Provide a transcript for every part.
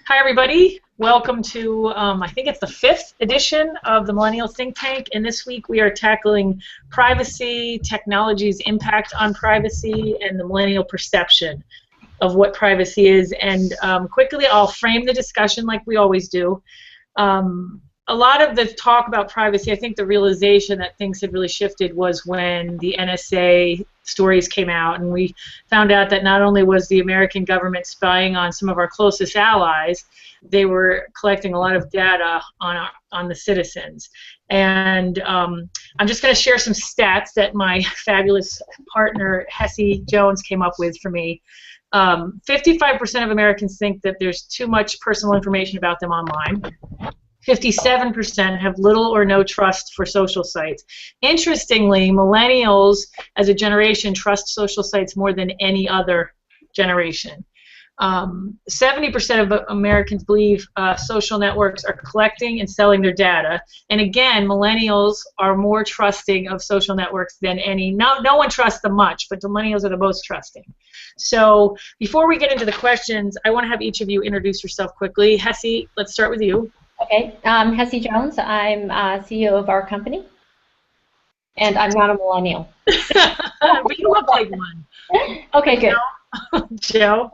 Hi, everybody. Welcome to, I think it's the 5th edition of the Millennial Think Tank, and this week we are tackling privacy, technology's impact on privacy, and the millennial perception of what privacy is. And quickly, I'll frame the discussion like we always do. A lot of the talk about privacy, I think the realization that things had really shifted was when the NSA stories came out, and we found out that not only was the American government spying on some of our closest allies, they were collecting a lot of data on the citizens. And I'm just going to share some stats that my fabulous partner, Hesse Jones, came up with for me. 55% of Americans think that there's too much personal information about them online. 57% have little or no trust for social sites. Interestingly, millennials as a generation trust social sites more than any other generation. 70% of Americans believe social networks are collecting and selling their data. And again, millennials are more trusting of social networks than any. No one trusts them much, but the millennials are the most trusting. So before we get into the questions, I want to have each of you introduce yourself quickly. Hesse, let's start with you. Okay, Hesse Jones. I'm CEO of our company, and I'm not a millennial. But you look like one. Okay, good. Joe?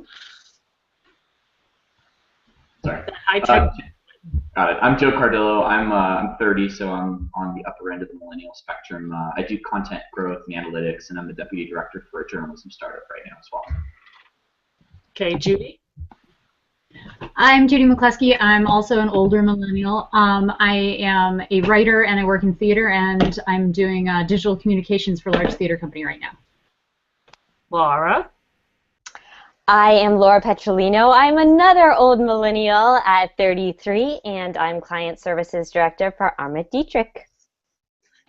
Sorry. Got it. I'm Joe Cardillo. I'm 30, so I'm on the upper end of the millennial spectrum. I do content growth and analytics, and I'm the deputy director for a journalism startup right now as well. Okay, Judy? I'm Judy McCluskey. I'm also an older millennial. I am a writer and I work in theater, and I'm doing digital communications for a large theater company right now. Laura? I am Laura Petrolino. I'm another old millennial at 33, and I'm Client Services Director for Armit Dietrich.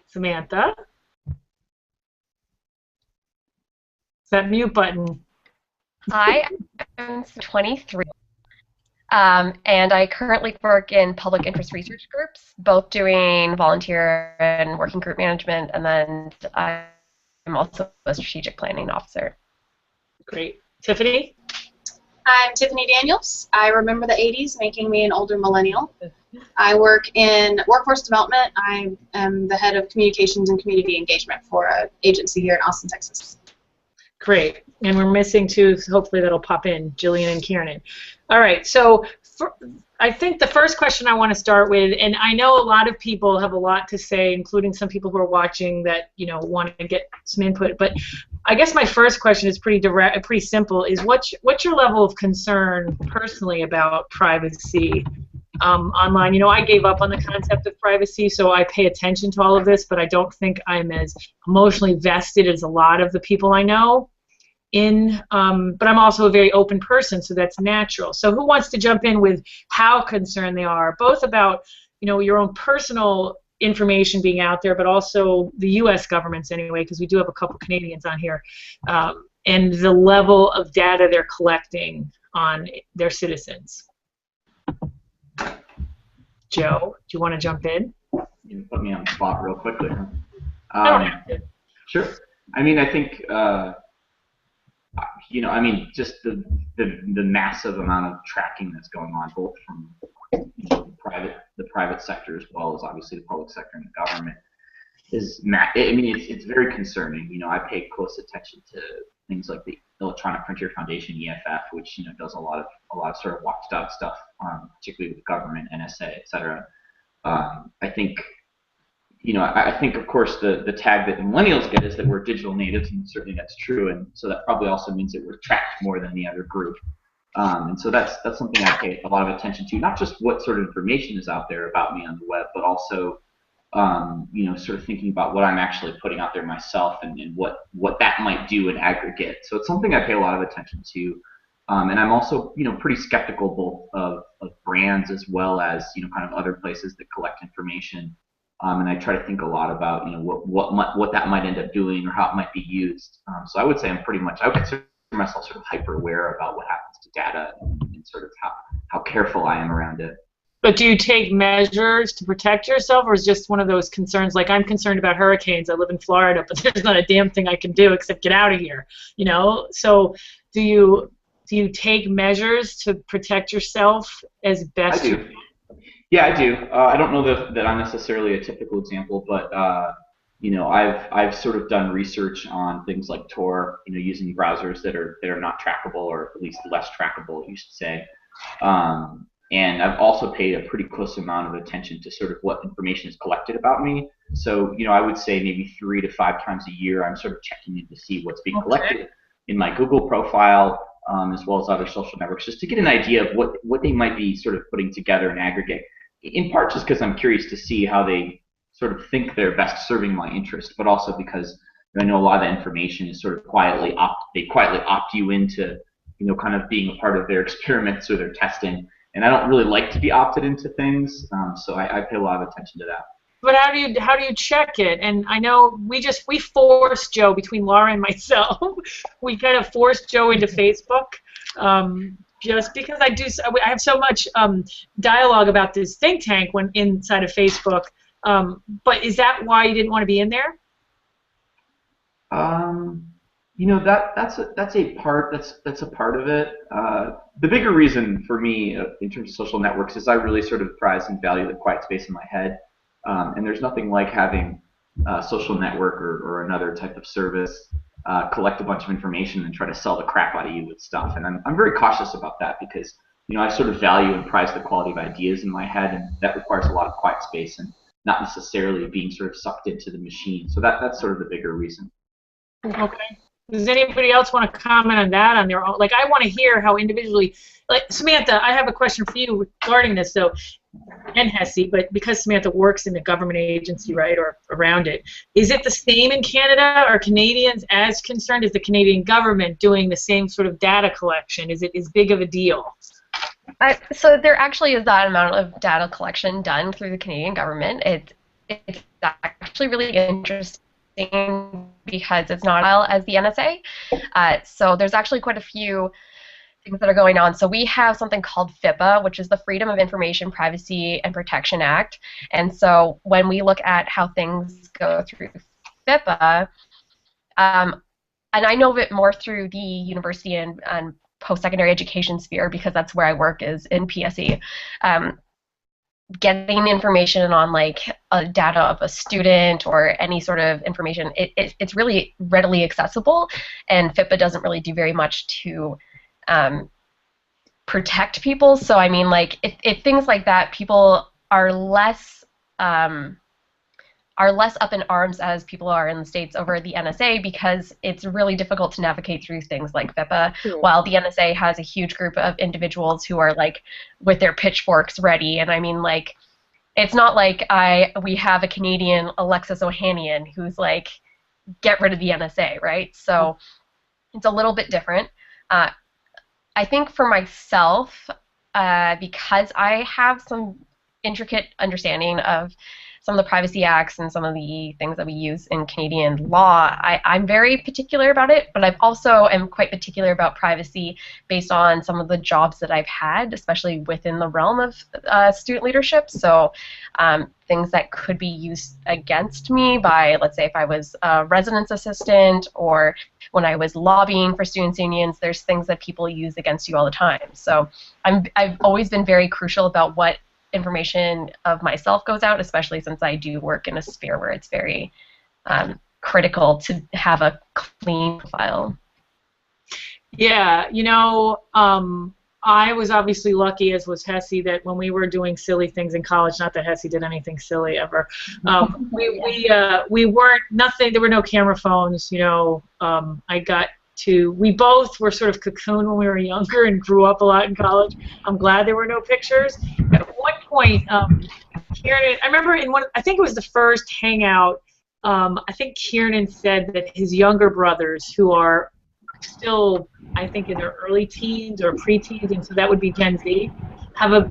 Samantha? It's that mute button. Hi, I'm 23. And I currently work in public interest research groups, both doing volunteer and working group management, and then I'm also a strategic planning officer. Great. Tiffany? I'm Tiffany Daniels. I remember the 80s, making me an older millennial. I work in workforce development. I am the head of communications and community engagement for an agency here in Austin, Texas. Great. And we're missing two, so hopefully that'll pop in, Jillian and Kieran. All right, so I think the first question I want to start with, and I know a lot of people have a lot to say, including some people who are watching that want to get some input, but I guess my first question is pretty direct, pretty simple, is what's your level of concern personally about privacy online? I gave up on the concept of privacy, so I pay attention to all of this, but I don't think I'm as emotionally vested as a lot of the people I know. But I'm also a very open person, so that's natural. So who wants to jump in with how concerned they are, both about your own personal information being out there, but also the U.S. government's anyway, because we do have a couple Canadians on here, and the level of data they're collecting on their citizens. Joe, do you want to jump in? You put me on the spot real quickly. Sure. I mean, I think. Just the massive amount of tracking that's going on, both from the private sector as well as obviously the public sector and the government, it's very concerning. I pay close attention to things like the Electronic Frontier Foundation (EFF), which does a lot of sort of watchdog stuff, particularly with government, NSA, etc. I think. I think, of course, the tag that millennials get is that we're digital natives, and certainly that's true, and so that probably also means that we're tracked more than the other group. And so that's something I pay a lot of attention to, not just what sort of information is out there about me on the web, but also, sort of thinking about what I'm actually putting out there myself and what that might do in aggregate. So it's something I pay a lot of attention to. And I'm also, pretty skeptical both of brands as well as, kind of other places that collect information. And I try to think a lot about, what that might end up doing or how it might be used. So I would say I would consider myself sort of hyper aware about what happens to data and sort of how careful I am around it. But do you take measures to protect yourself, or is it just one of those concerns? Like, I'm concerned about hurricanes. I live in Florida, but there's not a damn thing I can do except get out of here. So do you do you take measures to protect yourself as best I do. Yeah, I do. I don't know that I'm necessarily a typical example, but I've sort of done research on things like Tor, using browsers that are not trackable, or at least less trackable, you should say. And I've also paid a pretty close amount of attention to sort of what information is collected about me. So, I would say maybe 3 to 5 times a year, I'm sort of checking in to see what's being collected in my Google profile, as well as other social networks, just to get an idea of what they might be sort of putting together in aggregate. In part just because I'm curious to see how they sort of think they're best serving my interest, but also because I know a lot of the information is sort of quietly opt you into, kind of being a part of their experiments or their testing. And I don't really like to be opted into things, so I pay a lot of attention to that. But how do you check it? And I know we forced Joe, between Laura and myself, we kind of forced Joe into Facebook, just because I have so much dialogue about this think tank when inside of Facebook. But is that why you didn't want to be in there? That's a part of it. The bigger reason for me in terms of social networks is I really sort of prize and value the quiet space in my head. And there's nothing like having a social network or another type of service collect a bunch of information and try to sell the crap out of you with stuff. And I'm very cautious about that because I sort of value and prize the quality of ideas in my head, and that requires a lot of quiet space and not necessarily being sort of sucked into the machine. So that's sort of the bigger reason. Okay. Does anybody else want to comment on that on their own? Like, I want to hear how individually, like, Samantha, I have a question for you regarding this, though, and Hesse, but because Samantha works in a government agency, right, or around it, is it the same in Canada? Are Canadians as concerned? Is the Canadian government doing the same sort of data collection? Is it as big of a deal? So there actually is that amount of data collection done through the Canadian government. It's actually really interesting because it's not as well as the NSA. So there's actually quite a few things that are going on. So we have something called FIPPA, which is the Freedom of Information, Privacy, and Protection Act. And so when we look at how things go through FIPPA, and I know of it more through the university and post-secondary education sphere because that's where I work, is in PSE. Getting information on like data of a student or any sort of information, it's really readily accessible, and FIPPA doesn't really do very much to protect people. So I mean, like, if things like that, people are less up in arms as people are in the States over the NSA because it's really difficult to navigate through things like FIPPA, while the NSA has a huge group of individuals who are like with their pitchforks ready. And I mean, like, it's not like we have a Canadian Alexis Ohanian who's like, get rid of the NSA, right? So it's a little bit different. I think for myself, because I have some intricate understanding of some of the privacy acts and some of the things that we use in Canadian law, I'm very particular about it, but I also am quite particular about privacy based on some of the jobs that I've had, especially within the realm of student leadership. So things that could be used against me by, let's say, if I was a residence assistant or when I was lobbying for students' unions, there's things that people use against you all the time. So I've always been very crucial about what information of myself goes out, especially since I do work in a sphere where it's very critical to have a clean profile. Yeah, I was obviously lucky, as was Hesse, that when we were doing silly things in college, not that Hesse did anything silly ever, we weren't, nothing, there were no camera phones, we both were sort of cocooned when we were younger and grew up a lot in college. I'm glad there were no pictures. At one point, Kieran, I remember I think it was the first hangout, I think Kieran said that his younger brothers, who are still, I think, in their early teens or preteens, and so that would be Gen Z, have a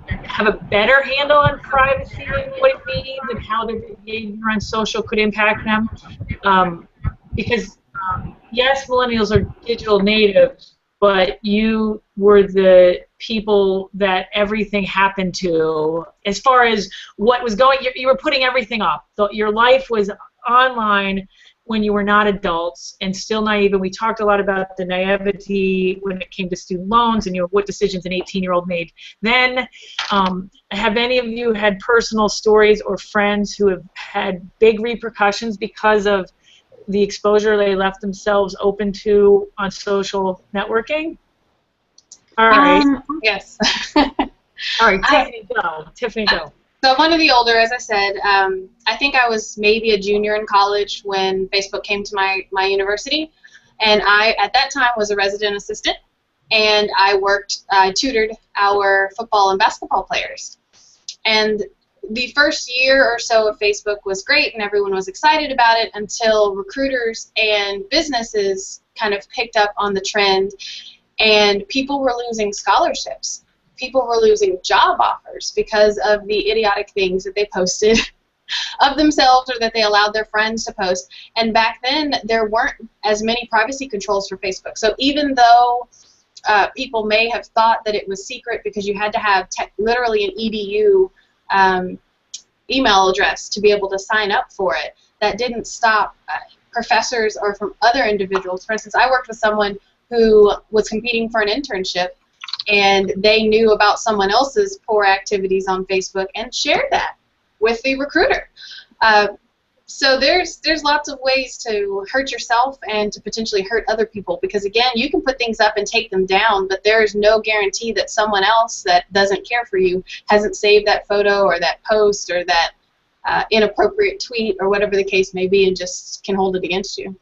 better handle on privacy and what it means and how their behavior on social could impact them. Because yes, millennials are digital natives, but you were the people that everything happened to. As far as what was going, you were putting everything up. So your life was online, when you were not adults and still naive, and we talked a lot about the naivety when it came to student loans and what decisions an 18-year-old made then. Have any of you had personal stories or friends who have had big repercussions because of the exposure they left themselves open to on social networking? All right. Yes. All right, Tiffany, go. So I'm one of the older, as I said. I think I was maybe a junior in college when Facebook came to my university, and I, at that time, was a resident assistant, and I tutored our football and basketball players. And the first year or so of Facebook was great, and everyone was excited about it until recruiters and businesses kind of picked up on the trend, and people were losing scholarships. People were losing job offers because of the idiotic things that they posted of themselves or that they allowed their friends to post. And back then, there weren't as many privacy controls for Facebook. So even though people may have thought that it was secret because you had to have literally an EDU email address to be able to sign up for it, that didn't stop professors or from other individuals. For instance, I worked with someone who was competing for an internship, and they knew about someone else's poor activities on Facebook and shared that with the recruiter. So there's lots of ways to hurt yourself and to potentially hurt other people, because again, you can put things up and take them down, but there is no guarantee that someone else that doesn't care for you hasn't saved that photo or that post or that inappropriate tweet or whatever the case may be and just can hold it against you.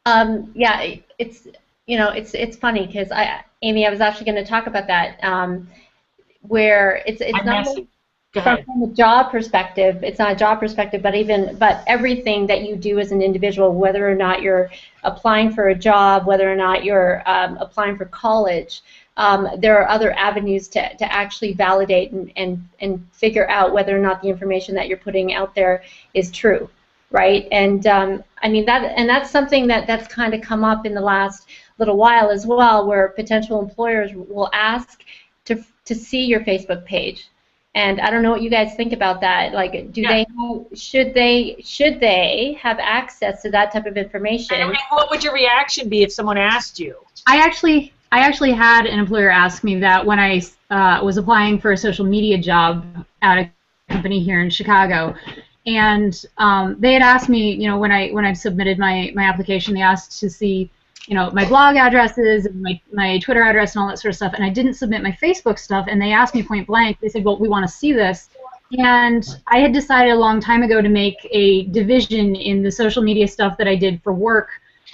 Yeah, it's funny because Amy, I was actually going to talk about that, where it's not only from a job perspective. It's not a job perspective, but everything that you do as an individual, whether or not you're applying for a job, whether or not you're applying for college, there are other avenues to actually validate and figure out whether or not the information that you're putting out there is true, right? And I mean that's something that's kind of come up in the last little while as well, where potential employers will ask to see your Facebook page. And I don't know what you guys think about that. Like, should they have access to that type of information? And what would your reaction be if someone asked you? I actually had an employer ask me that when I was applying for a social media job at a company here in Chicago, and they had asked me, when I submitted my application, they asked to see, my blog addresses and my Twitter address and all that sort of stuff, and I didn't submit my Facebook stuff, and they asked me point blank, they said, well, we want to see this. And I had decided a long time ago to make a division in the social media stuff that I did for work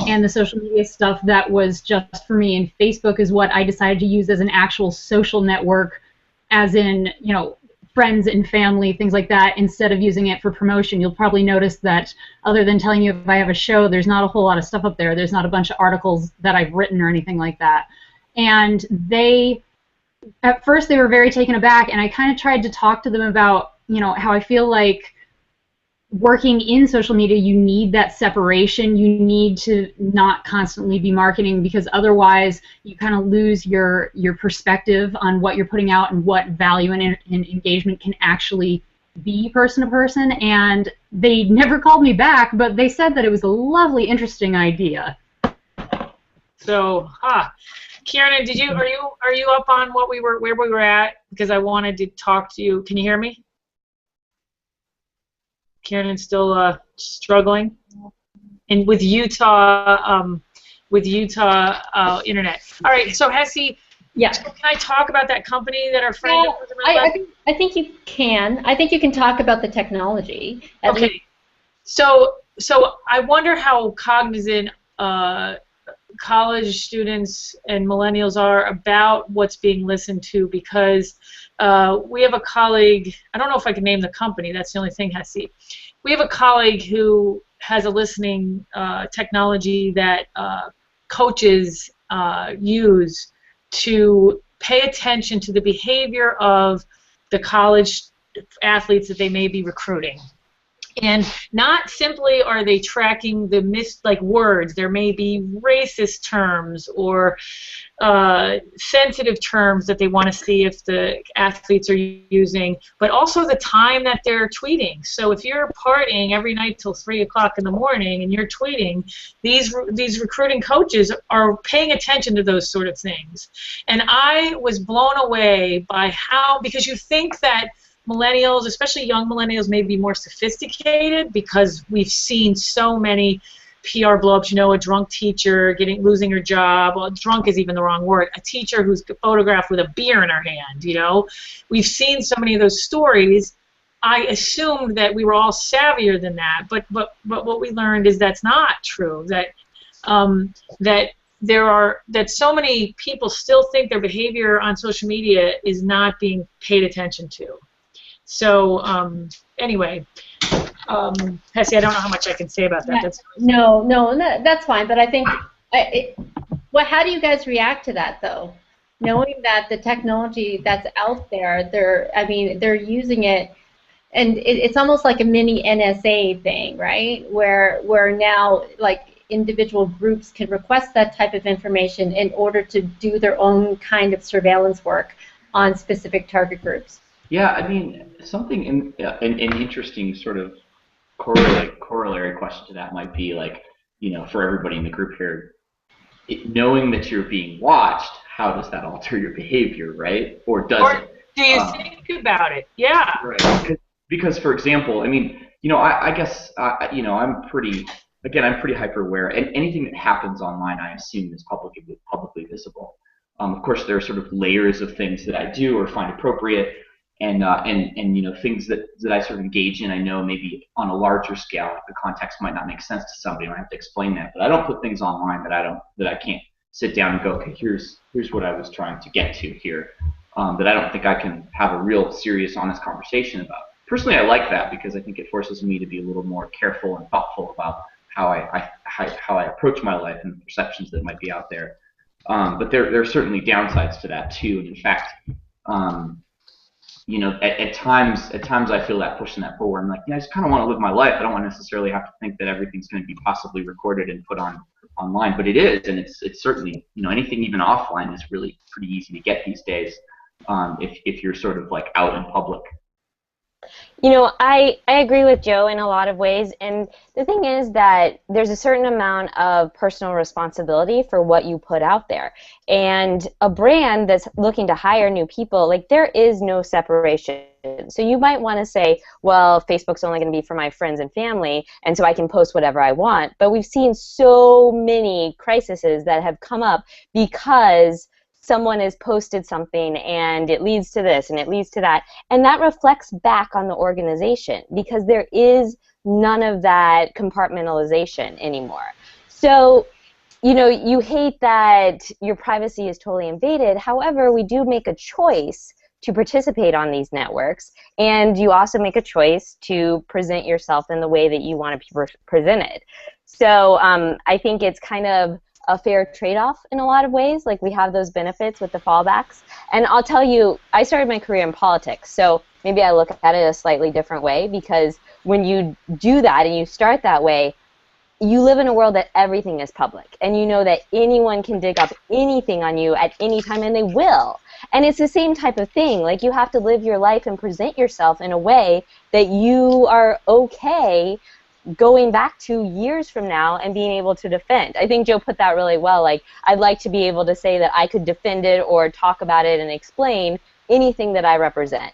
and the social media stuff that was just for me, and Facebook is what I decided to use as an actual social network, as in, friends and family, things like that, instead of using it for promotion. You'll probably notice that other than telling you if I have a show, there's not a whole lot of stuff up there. There's not a bunch of articles that I've written or anything like that. And at first they were very taken aback, and I kind of tried to talk to them about, how I feel like working in social media, you need that separation. You need to not constantly be marketing, because otherwise you kind of lose your perspective on what you're putting out and what value and engagement can actually be person to person. And they never called me back, but they said that it was a lovely, interesting idea. So, Kieran, are you up on where we were at? Because I wanted to talk to you. Can you hear me? Kieran's still struggling, and with Utah internet. All right, so Hessie, yeah, can I talk about that company that our friend? I think you can. I think you can talk about the technology. Okay, so I wonder how cognizant college students and millennials are about what's being listened to, because we have a colleague, I don't know if I can name the company, that's the only thing, Hessie. We have a colleague who has a listening technology that coaches use to pay attention to the behavior of the college athletes that they may be recruiting. And not simply are they tracking the words. There may be racist terms or sensitive terms that they want to see if the athletes are using, but also the time that they're tweeting. So if you're partying every night till 3 o'clock in the morning and you're tweeting, these recruiting coaches are paying attention to those sort of things. And I was blown away by how, because you think that millennials, especially young millennials, may be more sophisticated because we've seen so many PR blow-ups, a drunk teacher losing her job. Well, drunk is even the wrong word. A teacher who's photographed with a beer in her hand, We've seen so many of those stories. I assumed that we were all savvier than that, but what we learned is that's not true. That that so many people still think their behavior on social media is not being paid attention to. So anyway. Hessie, I don't know how much I can say about that. Yeah, that's fine. But I think, how do you guys react to that, though? Knowing that the technology that's out there, they're using it, and it's almost like a mini NSA thing, right? Where now, like, individual groups can request that type of information in order to do their own kind of surveillance work on specific target groups. Yeah, I mean, something an interesting sort of corollary question to that might be, like, for everybody in the group here, knowing that you're being watched, how does that alter your behavior, right? Or does it? Do you think about it? Yeah. Right. Because, for example, I mean, I guess, I'm pretty hyper aware, and anything that happens online, I assume, is publicly visible. Of course, there are sort of layers of things that I do or find appropriate. And things that I sort of engage in, I know maybe on a larger scale, the context might not make sense to somebody, and I have to explain that. But I don't put things online that I can't sit down and go, okay, here's what I was trying to get to here, that I don't think I can have a real serious, honest conversation about. Personally, I like that because I think it forces me to be a little more careful and thoughtful about how I approach my life and the perceptions that might be out there. But there are certainly downsides to that too, and in fact. At times I feel that pushing that forward. I'm like, I just kind of want to live my life. I don't want to necessarily have to think that everything's going to be possibly recorded and put online, but it is, and it's certainly, anything even offline is really pretty easy to get these days, if you're sort of like out in public. I agree with Joe in a lot of ways, and the thing is that there's a certain amount of personal responsibility for what you put out there. And a brand that's looking to hire new people, like, there is no separation. So you might want to say, well, Facebook's only going to be for my friends and family, and so I can post whatever I want. But we've seen so many crises that have come up because someone has posted something and it leads to this and it leads to that, and that reflects back on the organization because there is none of that compartmentalization anymore. So, you hate that your privacy is totally invaded. However, we do make a choice to participate on these networks, and you also make a choice to present yourself in the way that you want to be presented. So I think it's kind of a fair trade-off in a lot of ways. Like, we have those benefits with the fallbacks. And I'll tell you, I started my career in politics, so maybe I look at it a slightly different way, because when you do that and you start that way, you live in a world that everything is public, and you know that anyone can dig up anything on you at any time, and they will. And it's the same type of thing. Like, you have to live your life and present yourself in a way that you are okay going back to years from now and being able to defend. I think Joe put that really well. Like, I'd like to be able to say that I could defend it or talk about it and explain anything that I represent.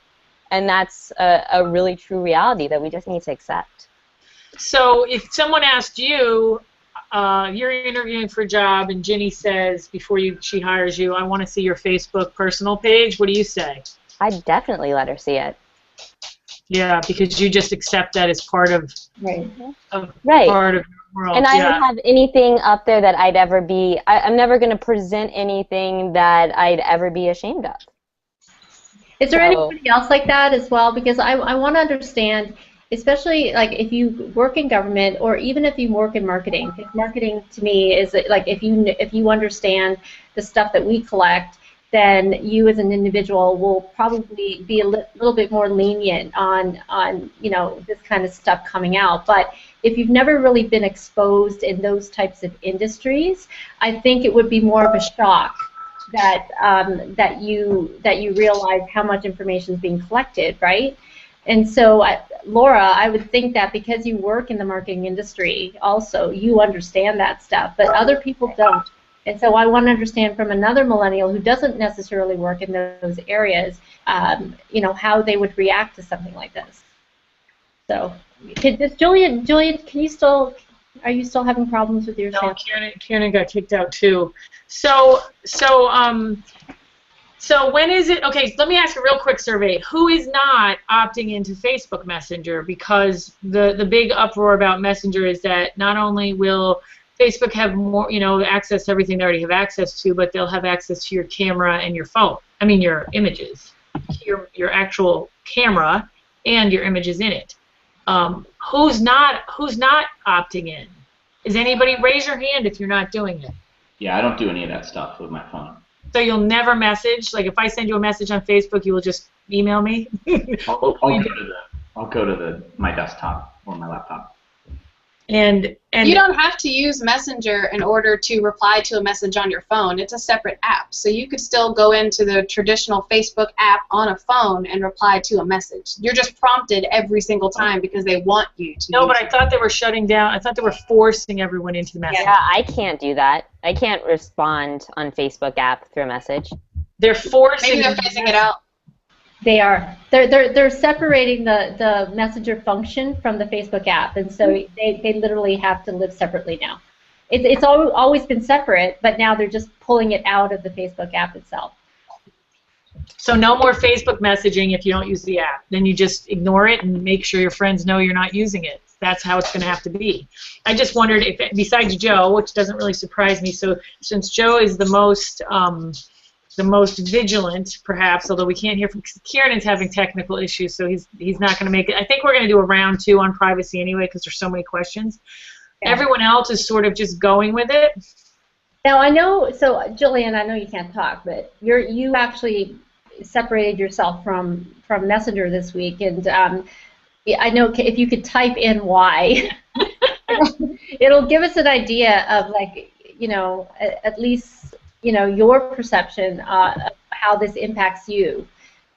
And that's a really true reality that we just need to accept. So if someone asked you, you're interviewing for a job, and Ginny says before she hires you, I want to see your Facebook personal page, what do you say? I'd definitely let her see it. Yeah, because you just accept that as part of right. Part of your world. And I don't have anything up there that I'd ever be. I'm never going to present anything that I'd ever be ashamed of. Is there anybody else like that as well? Because I want to understand, especially like if you work in government or even if you work in marketing. Marketing to me is like if you understand the stuff that we collect, then you as an individual will probably be a little bit more lenient on this kind of stuff coming out. But if you've never really been exposed in those types of industries, I think it would be more of a shock that that you realize how much information is being collected, right? And so, Laura, I would think that because you work in the marketing industry, also you understand that stuff, but other people don't. And so, I want to understand from another millennial who doesn't necessarily work in those areas, you know, how they would react to something like this. So, Julian, can you still? Are you still having problems with your No, sound? Kieran got kicked out too. So when is it? Okay, let me ask a real quick survey. Who is not opting into Facebook Messenger? Because the big uproar about Messenger is that not only will Facebook have more, you know, access to everything they already have access to, but they'll have access to your camera and your phone. I mean, your images, your actual camera and your images in it. Who's not opting in? Is anybody, raise your hand if you're not doing it? Yeah, I don't do any of that stuff with my phone. So you'll never message? Like if I send you a message on Facebook, you will just email me? I'll go to my desktop or my laptop. And you don't have to use Messenger in order to reply to a message on your phone. It's a separate app. So you could still go into the traditional Facebook app on a phone and reply to a message. You're just prompted every single time because they want you to. No, but I thought they were shutting down. I thought they were forcing everyone into the message. Yeah, I can't do that. I can't respond on Facebook app through a message. They're forcing. Maybe they're phasing it out. They are. They're separating the Messenger function from the Facebook app, and so they literally have to live separately now. It's always been separate, but now they're just pulling it out of the Facebook app itself. So no more Facebook messaging if you don't use the app. Then you just ignore it and make sure your friends know you're not using it. That's how it's going to have to be. I just wondered if, besides Joe, which doesn't really surprise me, so since Joe is the most vigilant, perhaps, although we can't hear from Kieran's having technical issues, so he's not going to make it. I think we're going to do a round 2 on privacy anyway because there's so many questions. Yeah. Everyone else is sort of just going with it. Now I know, so Jillian, I know you can't talk, but you actually separated yourself from Messenger this week, and I know if you could type in why, it'll give us an idea of, like, you know, at least, you know, your perception of how this impacts you,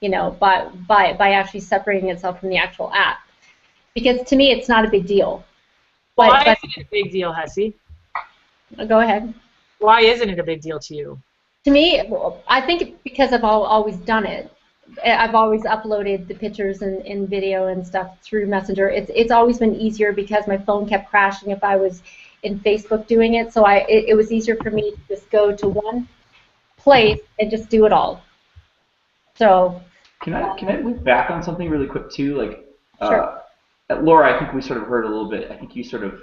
you know, by actually separating itself from the actual app. Because to me, it's not a big deal. Why isn't it a big deal, Hessie? Go ahead. Why isn't it a big deal to you? To me, I think because I've always done it. I've always uploaded the pictures and video and stuff through Messenger. It's always been easier because my phone kept crashing if I was in Facebook doing it, so it was easier for me to just go to one place and just do it all. So can I move back on something really quick too? Like, sure. Laura, I think we sort of heard a little bit. I think you sort of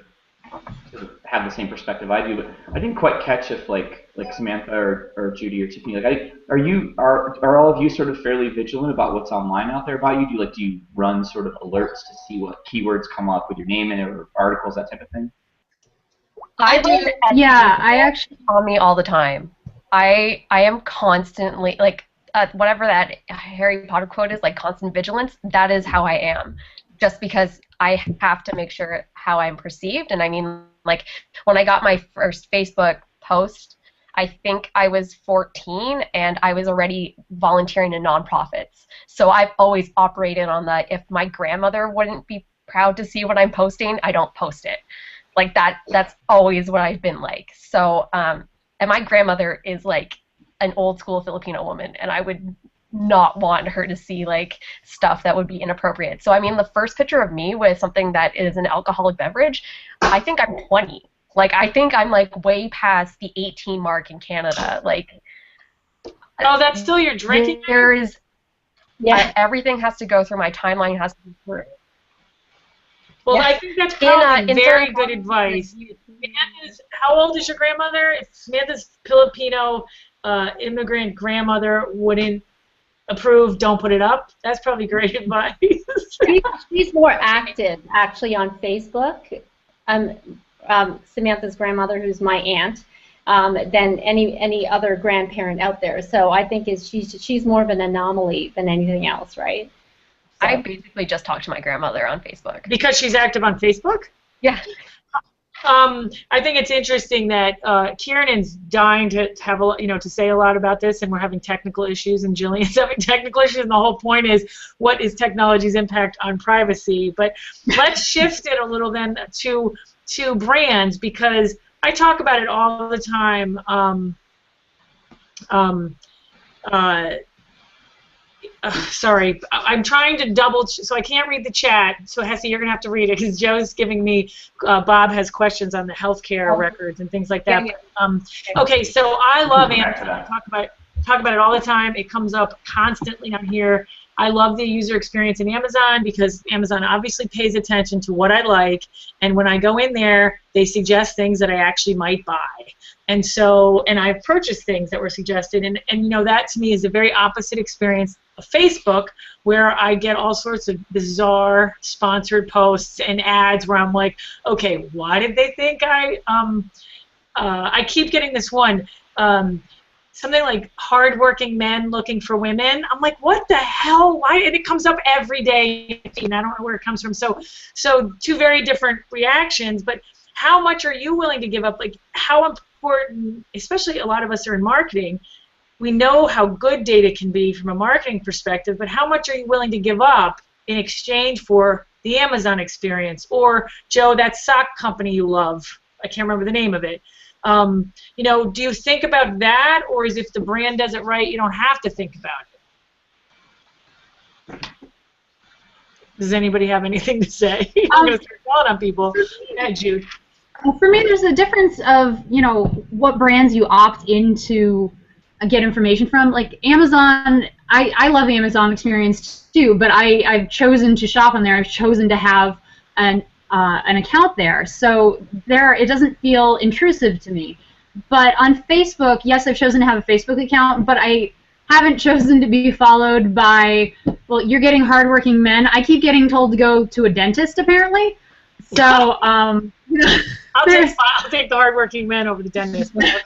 have the same perspective I do, but I didn't quite catch if like Samantha or Judy or Tiffany, like, are all of you sort of fairly vigilant about what's online out there about you? Do you run sort of alerts to see what keywords come up with your name in it, or articles, that type of thing? I do. Yeah, I actually on me all the time. I am constantly, like, whatever that Harry Potter quote is, like constant vigilance. That is how I am, just because I have to make sure how I'm perceived. And I mean, like, when I got my first Facebook post, I think I was 14 and I was already volunteering in nonprofits. So I've always operated on that. If my grandmother wouldn't be proud to see what I'm posting, I don't post it. Like that's always what I've been like. So, and my grandmother is like an old school Filipino woman, and I would not want her to see like stuff that would be inappropriate. So I mean, the first picture of me with something that is an alcoholic beverage, I think I'm 20. Like, I think I'm like way past the 18 mark in Canada. Like, oh, that's still your drinking? There is, yeah. Everything has to go through my timeline. Has to be through. Well, yes. I think that's probably very good advice. How old is your grandmother? If Samantha's Filipino immigrant grandmother wouldn't approve, don't put it up. That's probably great advice. She's more active, actually, on Facebook. Samantha's grandmother, who's my aunt, than any other grandparent out there. So I think she's more of an anomaly than anything else, right? So. I basically just talked to my grandmother on Facebook. Because she's active on Facebook? Yeah. I think it's interesting that Kieran's dying to have to say a lot about this, and we're having technical issues, and Jillian's having technical issues, and the whole point is, what is technology's impact on privacy? But let's shift it a little then to brands, because I talk about it all the time. Sorry, I'm trying to so I can't read the chat. So Hesse, you're gonna have to read it because Joe's giving me. Bob has questions on the healthcare records and things like that. Okay, so I love Amazon. I talk about it all the time. It comes up constantly on here. I love the user experience in Amazon because Amazon obviously pays attention to what I like, and when I go in there, they suggest things that I actually might buy. And so, and I've purchased things that were suggested, and that to me is a very opposite experience of Facebook, where I get all sorts of bizarre sponsored posts and ads where I'm like, okay, why did they think I keep getting this one, something like hardworking men looking for women. I'm like, what the hell? Why? And it comes up every day, and I don't know where it comes from. So two very different reactions, but how much are you willing to give up? Like, how important, especially a lot of us are in marketing, we know how good data can be from a marketing perspective, but how much are you willing to give up in exchange for the Amazon experience? Or, Joe, that sock company you love, I can't remember the name of it. Do you think about that, or is if the brand does it right, you don't have to think about it? Does anybody have anything to say? I'm going to start calling on people. Yeah, Jude. For me, there's a difference of, what brands you opt into get information from. Like Amazon, I love the Amazon experience too, but I've chosen to shop on there. I've chosen to have an account there, so it doesn't feel intrusive to me. But on Facebook, yes, I've chosen to have a Facebook account, but I haven't chosen to be followed by, well, you're getting hardworking men. I keep getting told to go to a dentist, apparently. So I'll take the hardworking men over the dentist. Okay.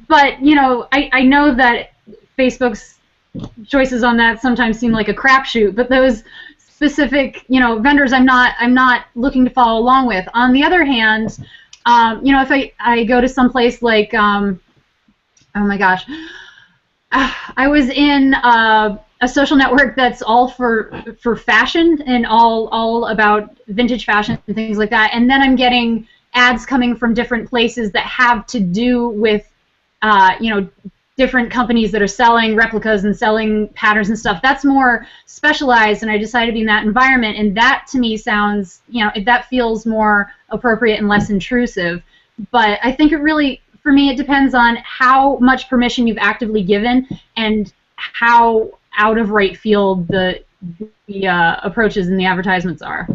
But I know that Facebook's choices on that sometimes seem like a crapshoot, but those specific vendors I'm not looking to follow along with. On the other hand, if I go to some place like oh my gosh, I was in a social network that's all for fashion and all about vintage fashion and things like that, and then I'm getting ads coming from different places that have to do with different companies that are selling replicas and selling patterns and stuff. That's more specialized, and I decided to be in that environment, and that to me sounds, that feels more appropriate and less intrusive. But I think it really, for me, it depends on how much permission you've actively given and how out of right field the approaches and the advertisements are.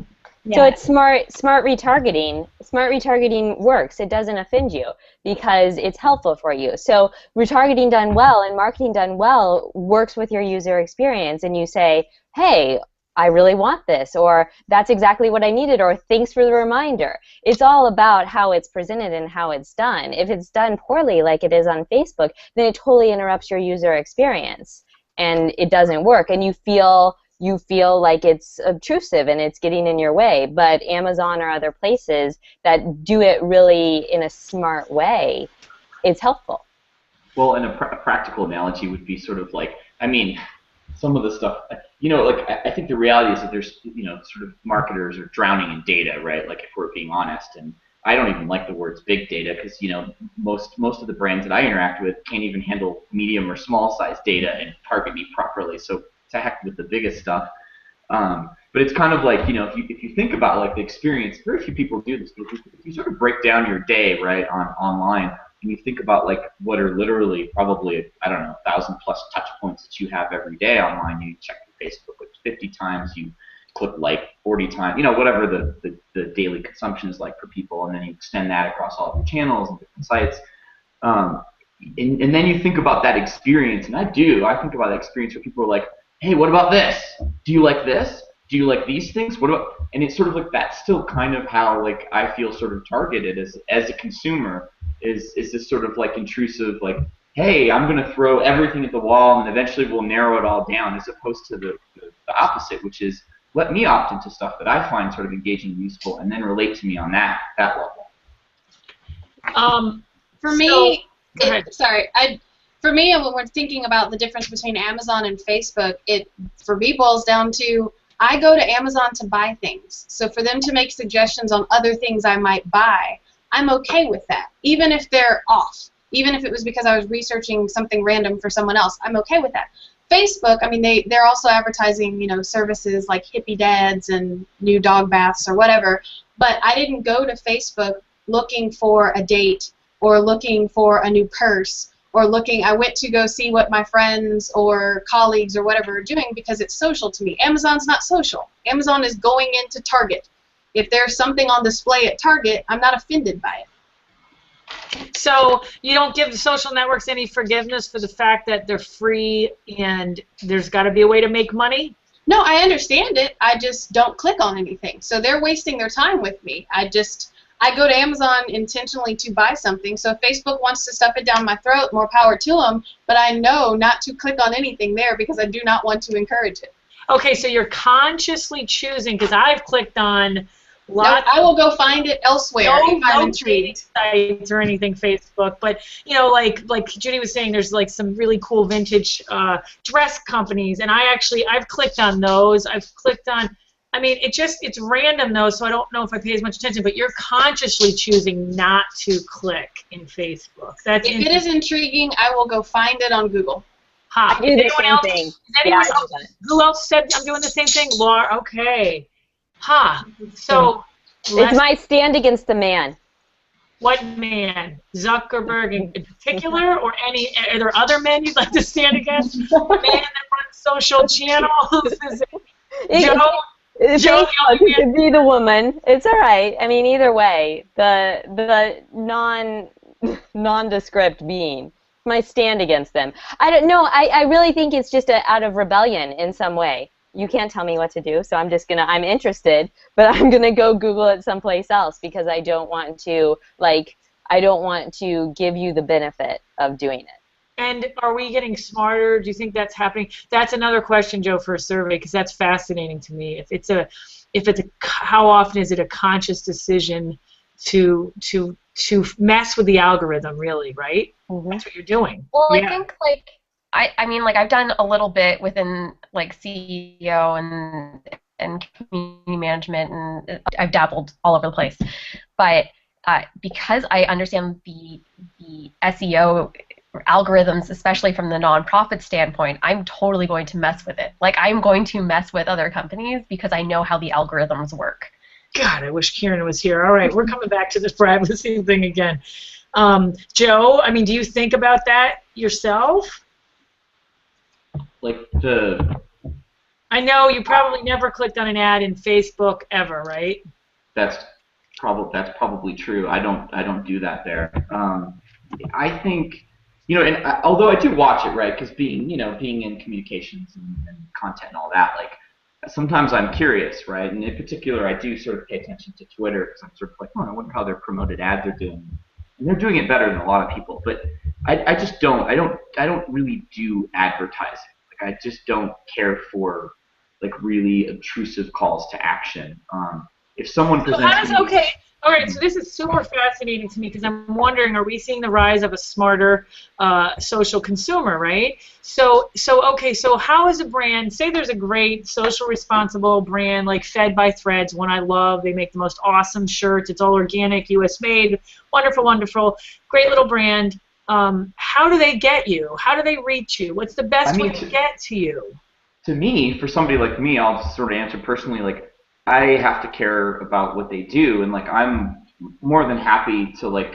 Yeah. So it's smart retargeting. Smart retargeting works. It doesn't offend you because it's helpful for you. So retargeting done well and marketing done well works with your user experience, and you say, hey, I really want this, or that's exactly what I needed, or thanks for the reminder. It's all about how it's presented and how it's done. If it's done poorly like it is on Facebook, then it totally interrupts your user experience and it doesn't work, and you feel like it's obtrusive and it's getting in your way. But Amazon or other places that do it really in a smart way, it's helpful. Well, and a practical analogy would be sort of like, I mean, some of the stuff, like I think the reality is that there's, sort of marketers are drowning in data, right? Like if we're being honest, and I don't even like the words big data because, most of the brands that I interact with can't even handle medium or small size data and target me properly. So to heck with the biggest stuff. But it's kind of like, if you think about like the experience, very few people do this, but if you sort of break down your day, right, online, and you think about like what are literally probably, I don't know, 1,000+ touch points that you have every day online. You check your Facebook like 50 times, you click like 40 times, whatever the daily consumption is like for people, and then you extend that across all of your channels and different sites. And then you think about that experience, and I think about that experience where people are like, hey, what about this? Do you like this? Do you like these things? What about? And it's sort of like that's still kind of how like I feel sort of targeted as a consumer is this sort of like intrusive, like, hey, I'm going to throw everything at the wall and eventually we'll narrow it all down, as opposed to the opposite, which is let me opt into stuff that I find sort of engaging and useful, and then relate to me on that level. For me, for me, when we're thinking about the difference between Amazon and Facebook, it for me boils down to I go to Amazon to buy things. So for them to make suggestions on other things I might buy, I'm okay with that, even if they're off. Even if it was because I was researching something random for someone else, I'm okay with that. Facebook, I mean, they're also advertising, you know, services like hippie dads and new dog baths or whatever. But I didn't go to Facebook looking for a date or looking for a new purse or looking. I went to go see what my friends or colleagues or whatever are doing because it's social to me. Amazon's not social. Amazon is going into Target. If there's something on display at Target, I'm not offended by it. So you don't give the social networks any forgiveness for the fact that they're free and there's got to be a way to make money? No, I understand it. I just don't click on anything. So they're wasting their time with me. I go to Amazon intentionally to buy something. So if Facebook wants to stuff it down my throat, more power to them. But I know not to click on anything there because I do not want to encourage it. Okay, so you're consciously choosing, because I've clicked on lots. I will go find it elsewhere if I'm intrigued. Sites or anything Facebook, but you know, like Judy was saying, there's like some really cool vintage dress companies, and I've clicked on those. I've clicked on. I mean, it's random though, so I don't know if I pay as much attention. But you're consciously choosing not to click in Facebook. If it is intriguing, I will go find it on Google. I do the same thing. Who else said I'm doing the same thing? Laura. Okay. So it's my stand against the man. What man? Zuckerberg in particular, or are there other men you'd like to stand against? The man that runs social channels? Is it Joe? Joe, it could be the woman. It's all right. I mean, either way, the nondescript being. My stand against them. I don't know. I really think it's just out of rebellion in some way. You can't tell me what to do, so I'm interested, but I'm gonna go Google it someplace else because I don't want to give you the benefit of doing it. And are we getting smarter? Do you think that's happening? That's another question, Joe, for a survey, because that's fascinating to me. How often is it a conscious decision to mess with the algorithm, really, right? Mm-hmm. That's what you're doing. Well, yeah. I think I mean, I've done a little bit within CEO and community management, and I've dabbled all over the place. But because I understand the SEO algorithms, especially from the nonprofit standpoint, I'm totally going to mess with it. I'm going to mess with other companies because I know how the algorithms work. God, I wish Kieran was here. All right, we're coming back to this privacy thing again. Joe, I mean, do you think about that yourself? I know you probably never clicked on an ad in Facebook ever, right? That's probably true. I don't do that there. I think, and although I do watch it, right? Because being in communications and content and all that, sometimes I'm curious, right? And in particular, I do sort of pay attention to Twitter because I'm sort of I wonder how their promoted ads are doing. And they're doing it better than a lot of people, but I just don't. I don't really do advertising. I just don't care for really obtrusive calls to action. If someone presents all right, so this is super fascinating to me because I'm wondering, are we seeing the rise of a smarter social consumer, right? So how is a brand, say there's a great social responsible brand like Fed by Threads, one I love, they make the most awesome shirts, it's all organic, US made, wonderful, wonderful, great little brand. How do they get you? How do they reach you? What's the best way to get to you? To me, for somebody like me, I'll just sort of answer personally, I have to care about what they do, and I'm more than happy to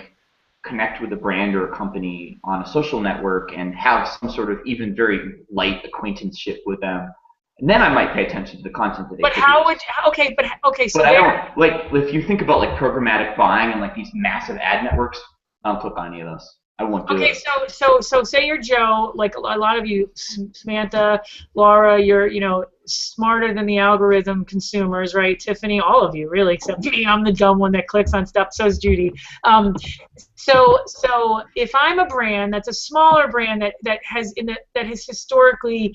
connect with a brand or a company on a social network and have some sort of even very light acquaintanceship with them. And then I might pay attention to the content that they produce. So I don't, if you think about programmatic buying and these massive ad networks, I don't click on any of those. I won't do it. So say you're Joe, a lot of you, Samantha, Laura, you're, smarter than the algorithm consumers, right? Tiffany, all of you, really, except me. I'm the dumb one that clicks on stuff. So is Judy. So if I'm a brand that's a smaller brand that has historically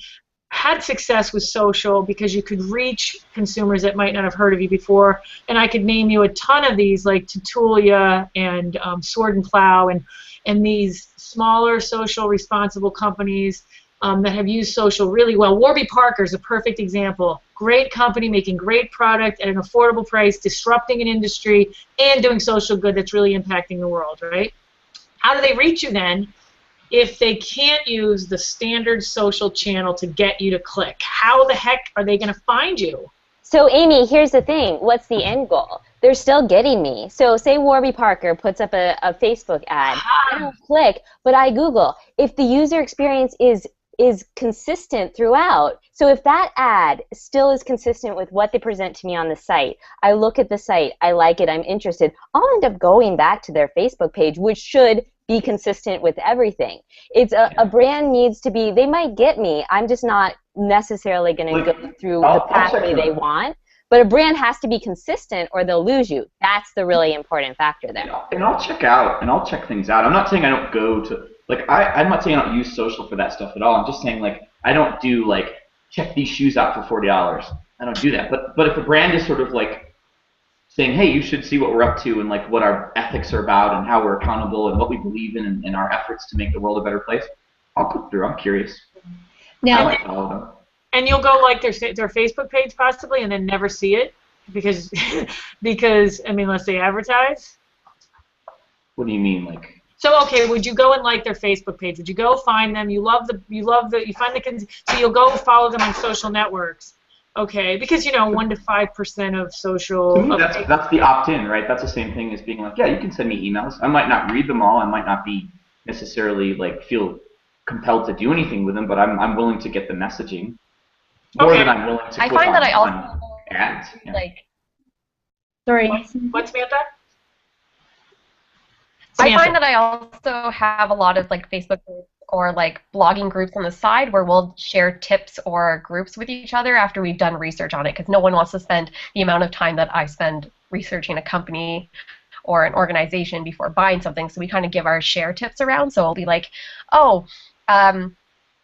had success with social because you could reach consumers that might not have heard of you before, and I could name you a ton of these, like Tutulia and Sword and Plow, and these smaller social responsible companies that have used social really well. Warby Parker is a perfect example. Great company making great product at an affordable price, disrupting an industry, and doing social good that's really impacting the world, right? How do they reach you then if they can't use the standard social channel to get you to click? How the heck are they going to find you? So, Amy, here's the thing. What's the end goal? They're still getting me. So say Warby Parker puts up a Facebook ad. I don't click, but I Google. If the user experience is consistent throughout, so if that ad still is consistent with what they present to me on the site, I look at the site, I like it, I'm interested, I'll end up going back to their Facebook page, which should be consistent with everything. It's a brand needs to be, they might get me, I'm just not necessarily going to go through the pathway they want, but a brand has to be consistent or they'll lose you. That's the really important factor there. And I'll check things out. I'm not saying I don't go to, like, I'm not saying I don't use social for that stuff at all. I'm just saying, like, I don't do, like, check these shoes out for $40. I don't do that. But if a brand is sort of, like, saying, hey, you should see what we're up to and, like, what our ethics are about and how we're accountable and what we believe in and our efforts to make the world a better place, I'll click through. I'm curious. Now, and you'll go like their Facebook page possibly and then never see it because I mean, unless they advertise. What do you mean, like? So okay, would you go and like their Facebook page? Would you go find them? You find so you'll go follow them on social networks. Okay, because 1 to 5% of social. To me, that's the opt-in, right? That's the same thing as being like, yeah, you can send me emails. I might not read them all. I might not be necessarily like feel compelled to do anything with them, but I'm willing to get the messaging more than I'm willing to. I find that I also ads. Yeah. Like. Sorry. What's Samantha? I find that I also have a lot of like Facebook groups or like blogging groups on the side where we'll share tips or groups with each other after we've done research on it, because no one wants to spend the amount of time that I spend researching a company or an organization before buying something. So we kind of give our share tips around. So it'll be like,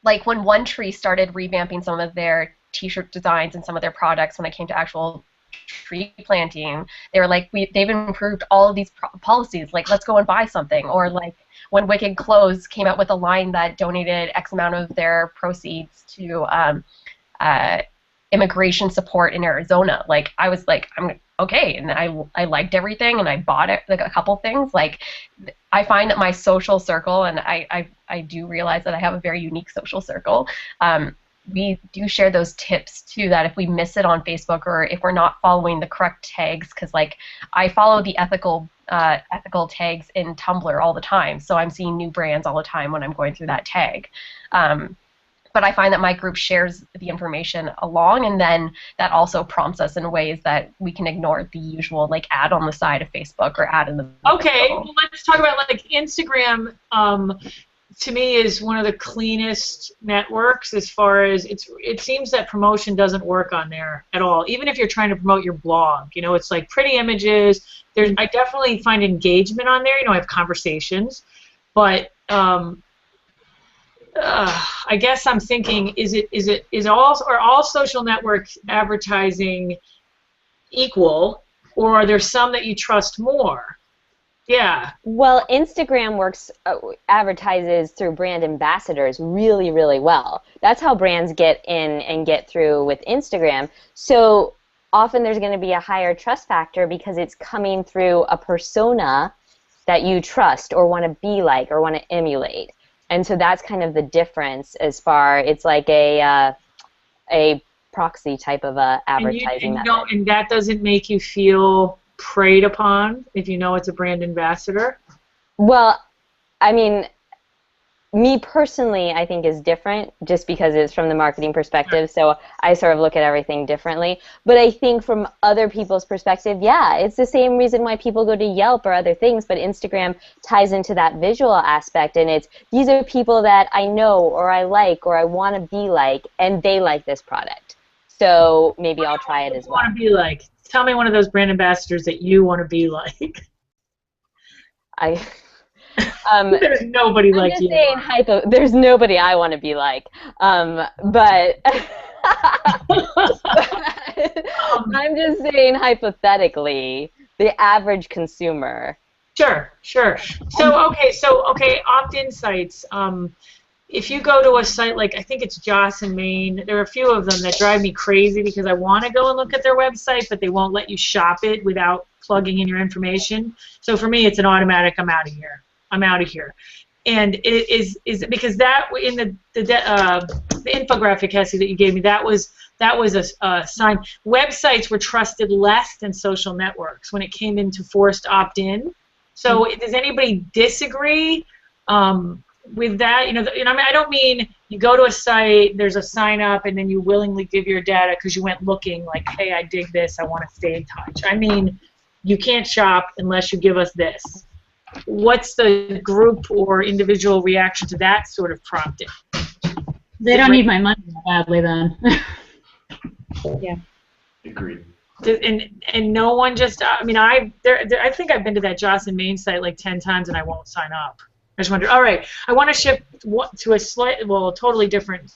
like when One Tree started revamping some of their T-shirt designs and some of their products when it came to actual tree planting, they were like, they've improved all of these policies, like let's go and buy something. Or like when Wicked Clothes came out with a line that donated X amount of their proceeds to immigration support in Arizona, like I was like, I'm okay, and I liked everything and I bought it, like a couple things. Like I find that my social circle, and I do realize that I have a very unique social circle, we do share those tips too, that if we miss it on Facebook or if we're not following the correct tags, because like I follow the ethical tags in Tumblr all the time, so I'm seeing new brands all the time when I'm going through that tag. But I find that my group shares the information along, and then that also prompts us in ways that we can ignore the usual like ad on the side of Facebook or ad in the Okay, well, let's talk about like Instagram. To me, is one of the cleanest networks as far as it seems that promotion doesn't work on there at all. Even if you're trying to promote your blog, it's like pretty images. I definitely find engagement on there. I have conversations, but I guess I'm thinking, are all social networks advertising equal, or are there some that you trust more? Yeah. Well, Instagram advertises through brand ambassadors really, really well. That's how brands get in and get through with Instagram. So often there's going to be a higher trust factor because it's coming through a persona that you trust or want to be like or want to emulate. And so that's kind of the difference it's like a proxy type of advertising method. And that doesn't make you feel preyed upon if it's a brand ambassador? Well, I mean, me personally, I think is different just because it's from the marketing perspective, so I sort of look at everything differently. But I think from other people's perspective, yeah, it's the same reason why people go to Yelp or other things, but Instagram ties into that visual aspect, and these are people that I know or I like or I want to be like, and they like this product. So maybe I'll try it as well. Want to be like? Tell me one of those brand ambassadors that you want to be like. There's nobody like you. There's nobody I want to be like. But I'm just saying hypothetically, the average consumer. Sure. So okay, opt-in sites. If you go to a site like, I think it's Joss in Maine, there are a few of them that drive me crazy because I want to go and look at their website, but they won't let you shop it without plugging in your information. So for me, it's an automatic, I'm out of here. And it is because that in the infographic, Cassie, that you gave me, that was a sign. Websites were trusted less than social networks when it came into forced opt-in. So does anybody disagree with that? I mean, I don't mean you go to a site, there's a sign up, and then you willingly give your data because you went looking like, hey, I dig this, I want to stay in touch. I mean, you can't shop unless you give us this. What's the group or individual reaction to that sort of prompting? They don't need my money that badly then. Yeah. Agreed. And no one just, I mean, I think I've been to that Joss in Maine site like 10 times and I won't sign up. I just wonder, all right, I want to shift to a totally different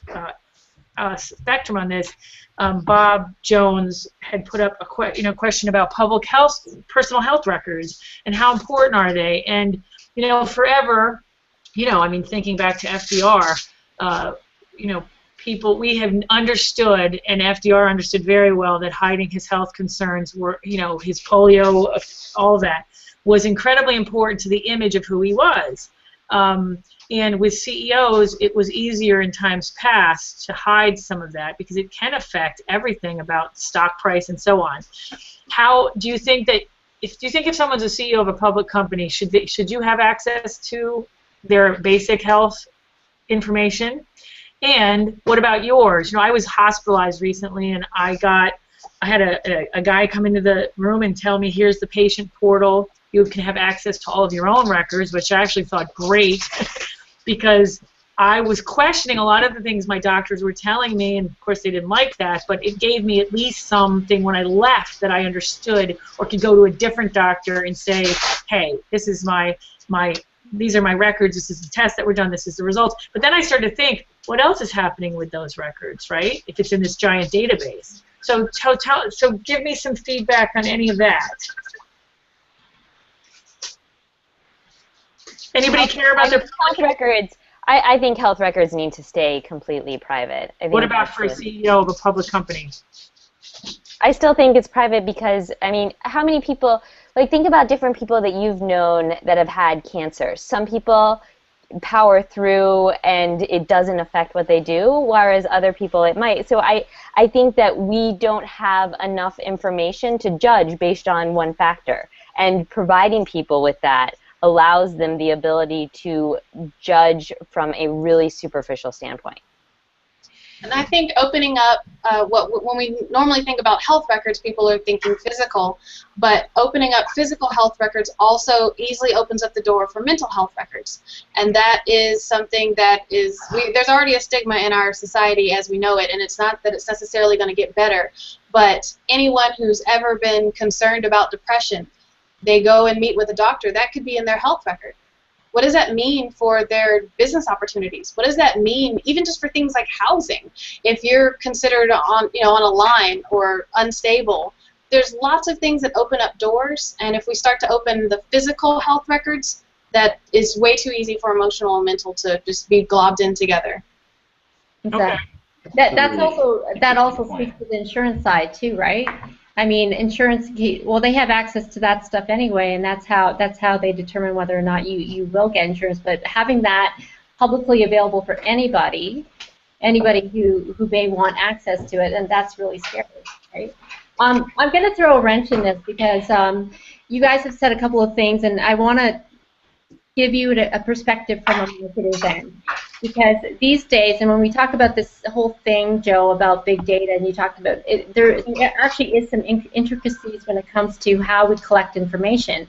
spectrum on this. Bob Jones had put up a question about public health, personal health records, and how important are they? And forever, I mean, thinking back to FDR, we have understood, and FDR understood very well, that hiding his health concerns were, his polio, all that, was incredibly important to the image of who he was. And with CEOs, it was easier in times past to hide some of that because it can affect everything about stock price and so on. How do you think that? If someone's a CEO of a public company, should you have access to their basic health information? And what about yours? I was hospitalized recently, and I had a guy come into the room and tell me, here's the patient portal. You can have access to all of your own records, which I actually thought great because I was questioning a lot of the things my doctors were telling me, and of course they didn't like that, but it gave me at least something when I left that I understood, or could go to a different doctor and say, hey, this is these are my records, this is the test that were done, this is the results. But then I started to think, what else is happening with those records, right? If it's in this giant database. So give me some feedback on any of that. Anybody care about their health records? I think health records need to stay completely private. What about for a CEO of a public company? I still think it's private because, I mean, how many people, think about different people that you've known that have had cancer. Some people power through and it doesn't affect what they do, whereas other people it might. So I think that we don't have enough information to judge based on one factor, and providing people with that allows them the ability to judge from a really superficial standpoint. And I think opening up, when we normally think about health records, people are thinking physical, but opening up physical health records also easily opens up the door for mental health records. And that is something that there's already a stigma in our society as we know it, and it's not that it's necessarily going to get better, but anyone who's ever been concerned about depression, they go and meet with a doctor, that could be in their health record. What does that mean for their business opportunities? What does that mean even just for things like housing? If you're considered on a line or unstable, there's lots of things that open up doors, and if we start to open the physical health records, that is way too easy for emotional and mental to just be globbed in together. Exactly. That also speaks to the insurance side too, right? I mean, insurance, well, they have access to that stuff anyway, and that's how they determine whether or not you will get insurance. But having that publicly available for anybody who may want access to it, and that's really scary, right? I'm going to throw a wrench in this because you guys have said a couple of things, and I want to give you a perspective from a marketer's end. Because these days, and when we talk about this whole thing, Joe, about big data, and you talked about it, there actually is some intricacies when it comes to how we collect information.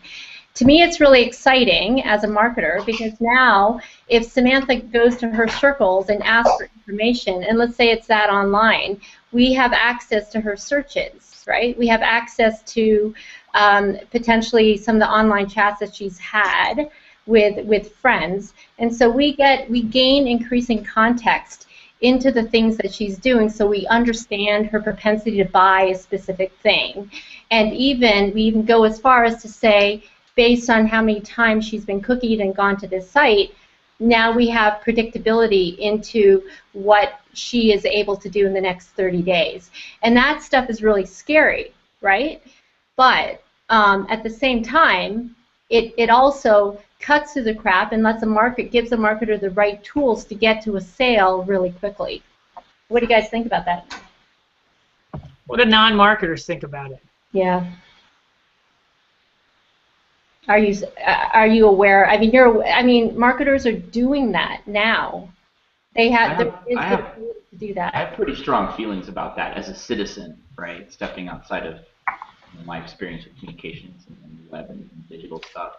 To me, it's really exciting as a marketer because now, if Samantha goes to her circles and asks for information, and let's say it's that online, we have access to her searches, right? We have access to potentially some of the online chats that she's had. with friends, and so we gain increasing context into the things that she's doing, so we understand her propensity to buy a specific thing, and we even go as far as to say, based on how many times she's been cookied and gone to this site, now we have predictability into what she is able to do in the next 30 days. And that stuff is really scary, right? But at the same time, it also cuts through the crap and gives the marketer the right tools to get to a sale really quickly. What do you guys think about that? What do non-marketers think about it? Yeah. Are you aware? I mean, marketers are doing that now. There is the ability to do that. I have pretty strong feelings about that as a citizen, right? Stepping outside of my experience with communications and the web and digital stuff,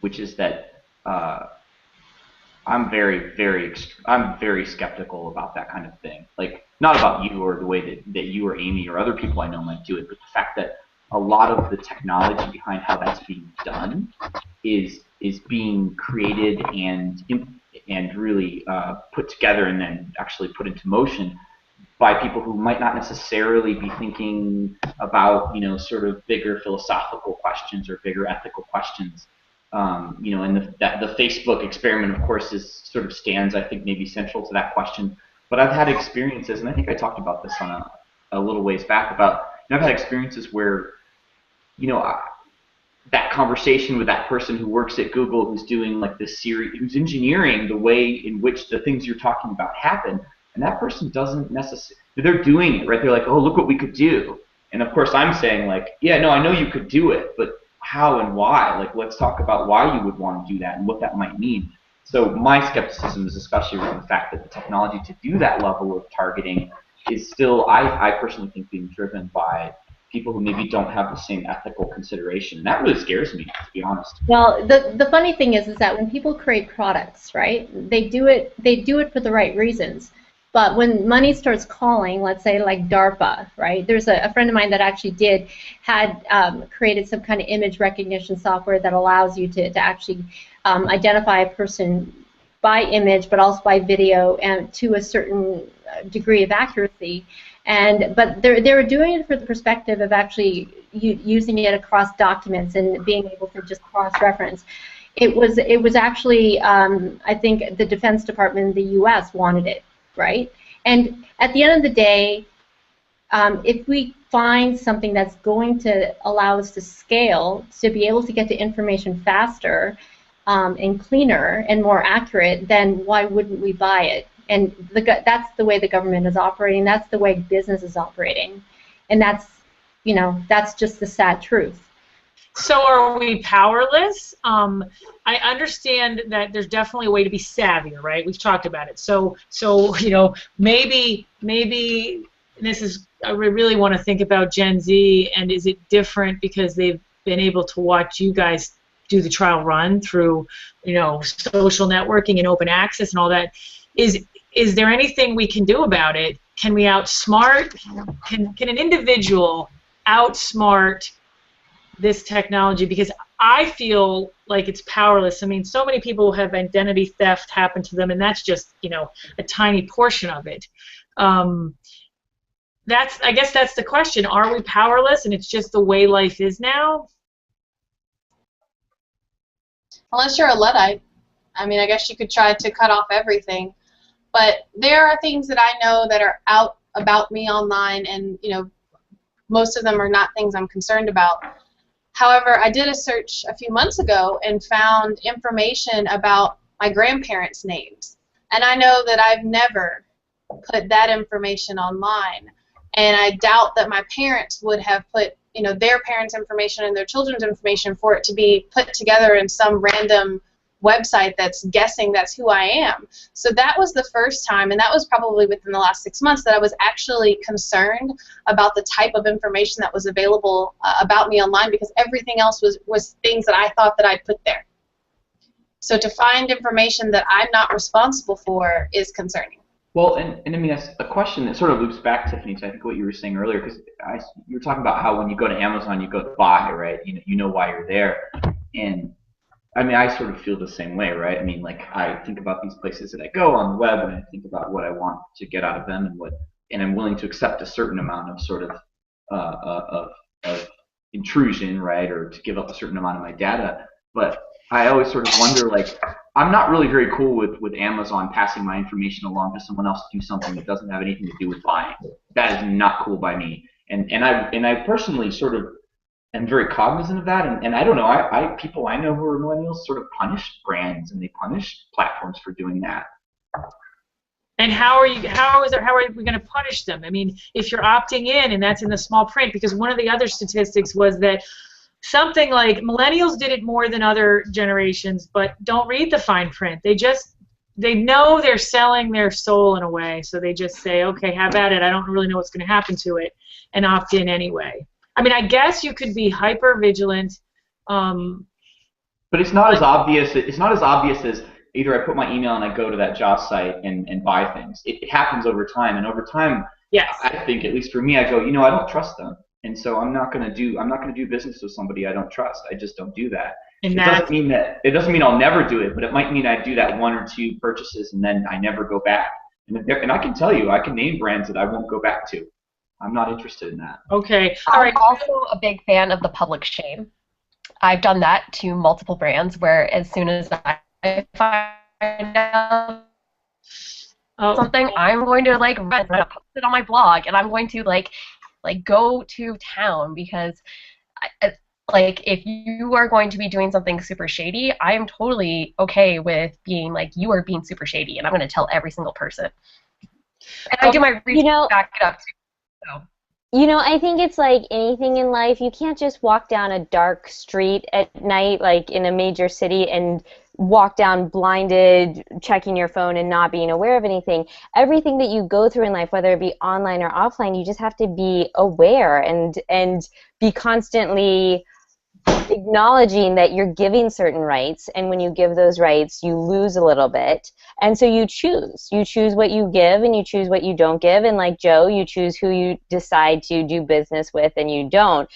which is that I'm very skeptical about that kind of thing. Like, not about you or the way that you or Amy or other people I know might do it, but the fact that a lot of the technology behind how that's being done is being created and really put together and then actually put into motion by people who might not necessarily be thinking about, sort of bigger philosophical questions or bigger ethical questions. And the Facebook experiment, of course, stands, I think, maybe central to that question. But I've had experiences, and I think I talked about this on a little ways back, about I've had experiences where, that conversation with that person who works at Google, who's doing like this series, who's engineering the way in which the things you're talking about happen, and that person doesn't necessarily, they're doing it, right? They're like, oh, look what we could do. And of course I'm saying, like, yeah, no, I know you could do it, but how and why? Like, let's talk about why you would want to do that and what that might mean. So my skepticism is especially around the fact that the technology to do that level of targeting is still, I personally think, being driven by people who maybe don't have the same ethical consideration. And that really scares me, to be honest. Well, the funny thing is that when people create products, right, they do it for the right reasons. But when money starts calling, let's say like DARPA, right? There's a friend of mine that actually had created some kind of image recognition software that allows you to actually identify a person by image, but also by video, and to a certain degree of accuracy. But they were doing it for the perspective of actually using it across documents and being able to just cross-reference. It was actually, I think, the Defense Department in the U.S. wanted it, right? And at the end of the day, if we find something that's going to allow us to scale, to be able to get to information faster and cleaner and more accurate, then why wouldn't we buy it? And that's the way the government is operating. That's the way business is operating, and that's just the sad truth. So are we powerless? I understand that there's definitely a way to be savvier, right? We've talked about it. So maybe this is, I really want to think about Gen Z, and is it different because they've been able to watch you guys do the trial run through social networking and open access and all that? Is there anything we can do about it? Can we outsmart? Can an individual outsmart this technology? Because I feel like it's powerless. I mean, so many people have identity theft happen to them, and that's just a tiny portion of it. I guess that's the question. Are we powerless, and it's just the way life is now? Unless you're a Luddite. I mean, I guess you could try to cut off everything. But there are things that I know that are out about me online, and most of them are not things I'm concerned about. However, I did a search a few months ago and found information about my grandparents' names. And I know that I've never put that information online. And I doubt that my parents would have put their parents' information and their children's information for it to be put together in some random website that's guessing that's who I am. So that was the first time, and that was probably within the last 6 months, that I was actually concerned about the type of information that was available about me online, because everything else was things that I thought that I'd put there. So to find information that I'm not responsible for is concerning. Well, and I mean, that's a question that sort of loops back, Tiffany, to I think what you were saying earlier, because you were talking about how when you go to Amazon, you go to buy, right? You know why you're there. And I mean, I sort of feel the same way, right? I mean, like I think about these places that I go on the web, and I think about what I want to get out of them, and I'm willing to accept a certain amount of sort of of intrusion, right, or to give up a certain amount of my data. But I always sort of wonder, like, I'm not really very cool with Amazon passing my information along to someone else to do something that doesn't have anything to do with buying. That is not cool by me. And I personally sort of am very cognizant of that. And I don't know, people I know who are millennials sort of punish brands and they punish platforms for doing that. And how are we going to punish them? I mean, if you're opting in, and that's in the small print, because one of the other statistics was that something like millennials did it more than other generations, but don't read the fine print. They know they're selling their soul in a way, so they just say, okay, have at it. I don't really know what's going to happen to it, and opt in anyway. I mean, I guess you could be hyper vigilant. But it's not as obvious. It's not as obvious as either I put my email and I go to that job site and buy things. It happens over time, and over time, yes. I think, at least for me, I go, you know, I don't trust them, and so I'm not going to do business with somebody I don't trust. I just don't do that. It doesn't mean I'll never do it, but it might mean I do that 1 or 2 purchases and then I never go back. And I can tell you, I can name brands that I won't go back to. I'm not interested in that. Okay. All right. I'm also a big fan of the public shame. I've done that to multiple brands where as soon as I find out something, I'm going to like post it on my blog, and I'm going to like go to town, because like if you are going to be doing something super shady, I am totally okay with being like, you are being super shady, and I'm going to tell every single person. And I do my research to back it up too. So. You know, I think it's like anything in life. You can't just walk down a dark street at night, like in a major city, and walk down blinded, checking your phone and not being aware of anything. Everything that you go through in life, whether it be online or offline, you just have to be aware and be constantly acknowledging that you're giving certain rights, and when you give those rights, you lose a little bit. And so you choose what you give, and you choose what you don't give. And like Joe, you choose who you decide to do business with, and you don't.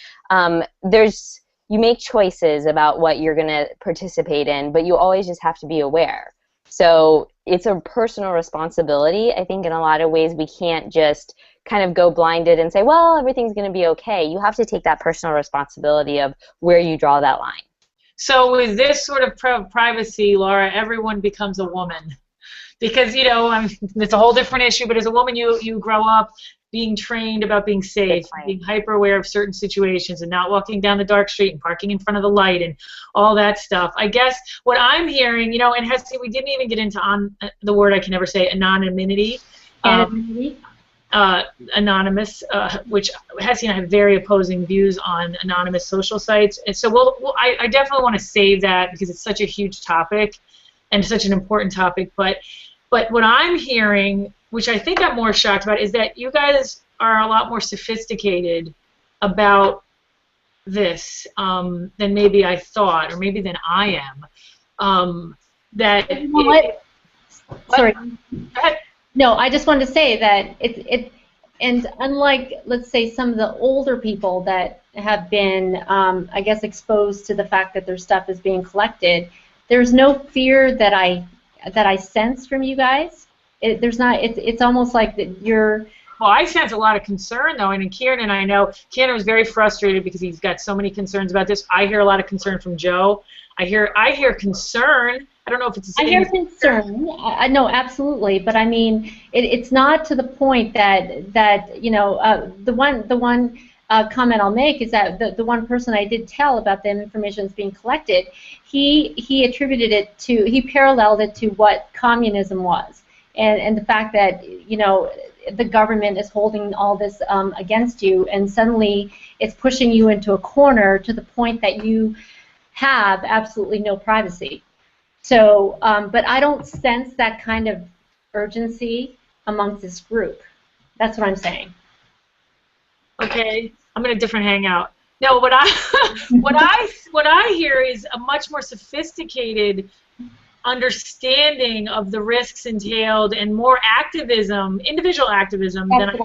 You make choices about what you're going to participate in, but you always just have to be aware. So it's a personal responsibility. I think in a lot of ways we can't just kind of go blinded and say, well, everything's going to be okay. You have to take that personal responsibility of where you draw that line. So with this sort of privacy, Laura, everyone becomes a woman. Because, you know, it's a whole different issue, but as a woman, you grow up being trained about being safe, being hyper aware of certain situations, and not walking down the dark street and parking in front of the light and all that stuff. I guess what I'm hearing, you know, and Hesse, we didn't even get into the word I can never say, anonymity. Anonymous, which Hesse and I have very opposing views on anonymous social sites. And so I definitely want to save that because it's such a huge topic and such an important topic. But what I'm hearing, which I think I'm more shocked about, is that you guys are a lot more sophisticated about this than maybe I thought, or maybe than I am. Sorry. No, I just wanted to say that and unlike, let's say, some of the older people that have been, I guess, exposed to the fact that their stuff is being collected, there's no fear that I sense from you guys. There's not. It's almost like that you're. Well, I sense a lot of concern, though, and Kieran and I know Kieran was very frustrated because he's got so many concerns about this. I hear a lot of concern from Joe. I hear concern. I don't know if it's the same. I hear concern. No, absolutely, but I mean, it's not to the point that you know. The one comment I'll make is that the one person I did tell about the information that's being collected, he attributed it to, he paralleled it to what communism was, and the fact that, you know, the government is holding all this against you, and suddenly it's pushing you into a corner to the point that you have absolutely no privacy. So, but I don't sense that kind of urgency amongst this group. That's what I'm saying. Okay, I'm in a different hangout. No, what I hear is a much more sophisticated understanding of the risks entailed and more activism, individual activism, than I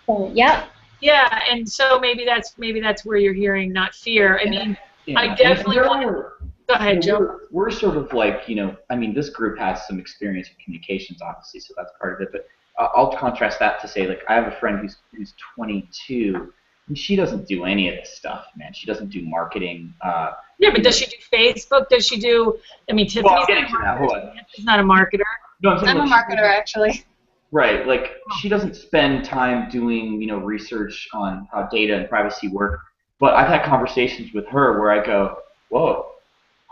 thought. Yep. Yeah, and so maybe that's where you're hearing not fear. I mean, I definitely want. Go Go ahead, Joe. We're sort of like, I mean, this group has some experience with communications, obviously, so that's part of it. But I'll contrast that to say, like, I have a friend who's 22, and she doesn't do any of this stuff, man. She doesn't do marketing. Yeah, but does she do Facebook? Does she do? I mean, Tiffany's well, I'm getting to that. Hold on. She's not a marketer. No, I'm a marketer, actually. Right, like she doesn't spend time doing, research on how data and privacy work. But I've had conversations with her where I go, whoa,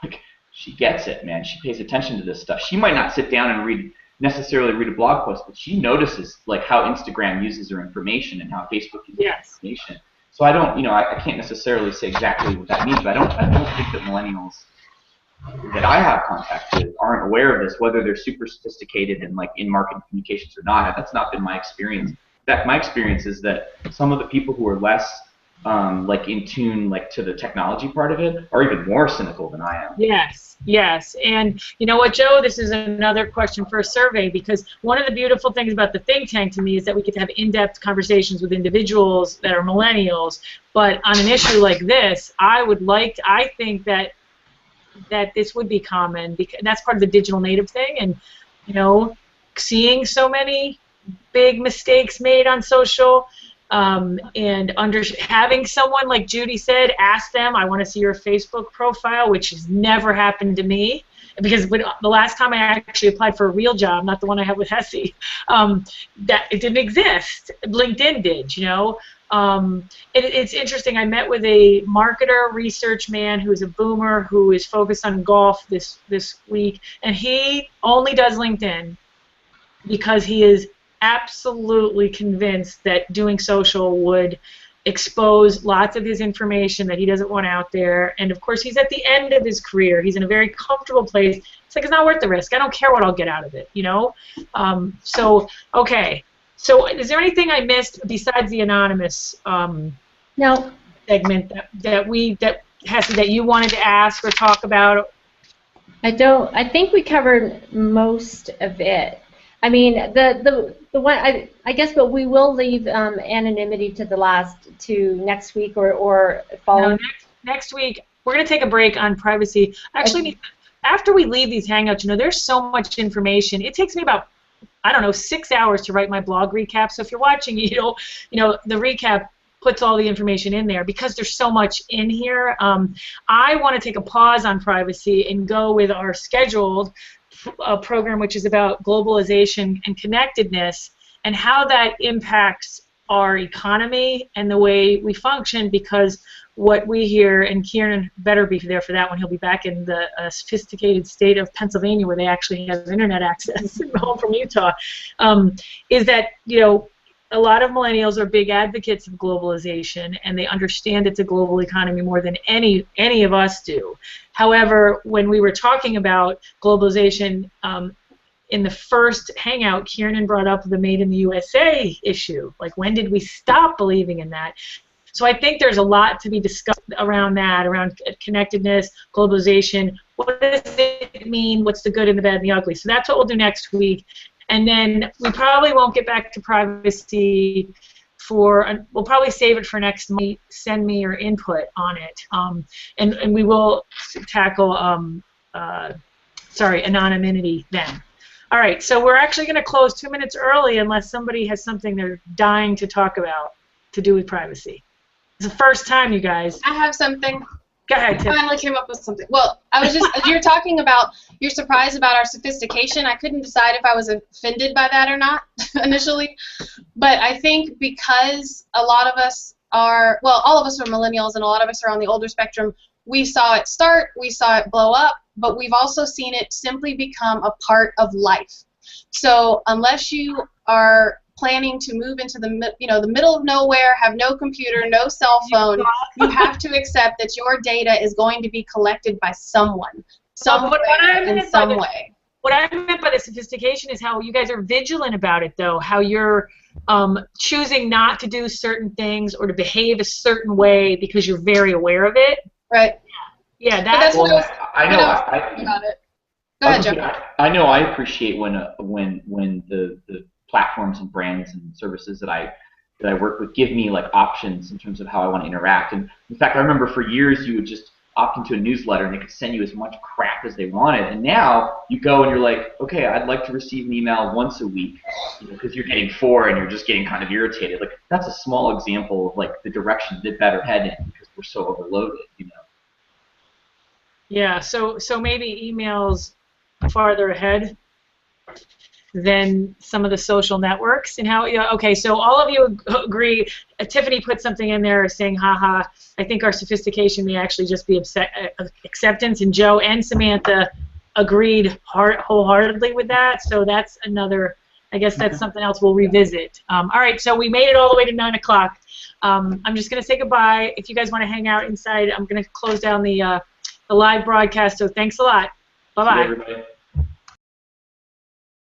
like she gets it, man. She pays attention to this stuff. She might not sit down and necessarily read a blog post, but she notices like how Instagram uses her information and how Facebook uses her information. So I don't, I can't necessarily say exactly what that means, but I don't think that millennials that I have contact with aren't aware of this, whether they're super sophisticated in like in marketing communications or not. That's not been my experience. In fact, my experience is that some of the people who are less like in tune like to the technology part of it are even more cynical than I am. Yes. And you know what, Joe? This is another question for a survey, because one of the beautiful things about the think tank to me is that we get to have in-depth conversations with individuals that are millennials. But on an issue like this, I think that this would be common, because that's part of the digital native thing, and seeing so many big mistakes made on social, and having someone, like Judy said, ask them, I want to see your Facebook profile, which has never happened to me, because the last time I actually applied for a real job, not the one I had with Hesse, that it didn't exist. LinkedIn did, It's interesting. I met with a marketer, research man who's a boomer who is focused on golf this week, and he only does LinkedIn because he is absolutely convinced that doing social would expose lots of his information that he doesn't want out there. And of course, he's at the end of his career. He's in a very comfortable place. It's like, it's not worth the risk. I don't care what I'll get out of it, Okay. So is there anything I missed besides the anonymous No. segment that you wanted to ask or talk about? I think we covered most of it. I mean, the one I guess, but we will leave anonymity to next week or following. No, next week we're going to take a break on privacy. Actually, after we leave these hangouts, there's so much information. It takes me about 6 hours to write my blog recap. So if you're watching, the recap puts all the information in there because there's so much in here. I want to take a pause on privacy and go with our scheduled program, which is about globalization and connectedness and how that impacts our economy and the way we function, because what we hear, and Kieran better be there for that one, he'll be back in the sophisticated state of Pennsylvania where they actually have internet access, home from Utah, is that, a lot of millennials are big advocates of globalization, and they understand it's a global economy more than any of us do. However, when we were talking about globalization in the first hangout, Kieran brought up the Made in the USA issue. Like, when did we stop believing in that? So I think there's a lot to be discussed around that, around connectedness, globalization. What does it mean? What's the good and the bad and the ugly? So that's what we'll do next week. And then we probably won't get back to privacy we'll probably save it for next month. Send me your input on it. And we will tackle, anonymity then. All right, so we're actually going to close 2 minutes early unless somebody has something they're dying to talk about to do with privacy. It's the first time, you guys. I have something. Go ahead, Tim. I finally came up with something. Well, I was just, as you're talking about, you're surprised about our sophistication. I couldn't decide if I was offended by that or not initially. But I think because a lot of us are, well, all of us are millennials and a lot of us are on the older spectrum, we saw it start, we saw it blow up, but we've also seen it simply become a part of life. So unless you are planning to move into the middle of nowhere, have no computer, no cell phone, you have to accept that your data is going to be collected by someone, in some way. What I meant by the sophistication is how you guys are vigilant about it, though. How you're choosing not to do certain things or to behave a certain way because you're very aware of it. Right. Yeah, that's. Well, I know. About it. Go ahead, Joe. I know. I appreciate when the platforms and brands and services that I work with give me like options in terms of how I want to interact. And in fact, I remember for years you would just opt into a newsletter and they could send you as much crap as they wanted. And now you go and you're like, okay, I'd like to receive an email once a week, because you're getting 4 and you're just getting kind of irritated. Like, that's a small example of like the direction that better head in because we're so overloaded, Yeah, so maybe emails farther ahead than some of the social networks and how, okay, so all of you agree. Tiffany put something in there saying, haha, I think our sophistication may actually just be acceptance, and Joe and Samantha agreed wholeheartedly with that, so that's another, I guess that's something else we'll revisit. All right, so we made it all the way to 9 o'clock. I'm just going to say goodbye. If you guys want to hang out inside, I'm going to close down the live broadcast, so thanks a lot. Bye-bye.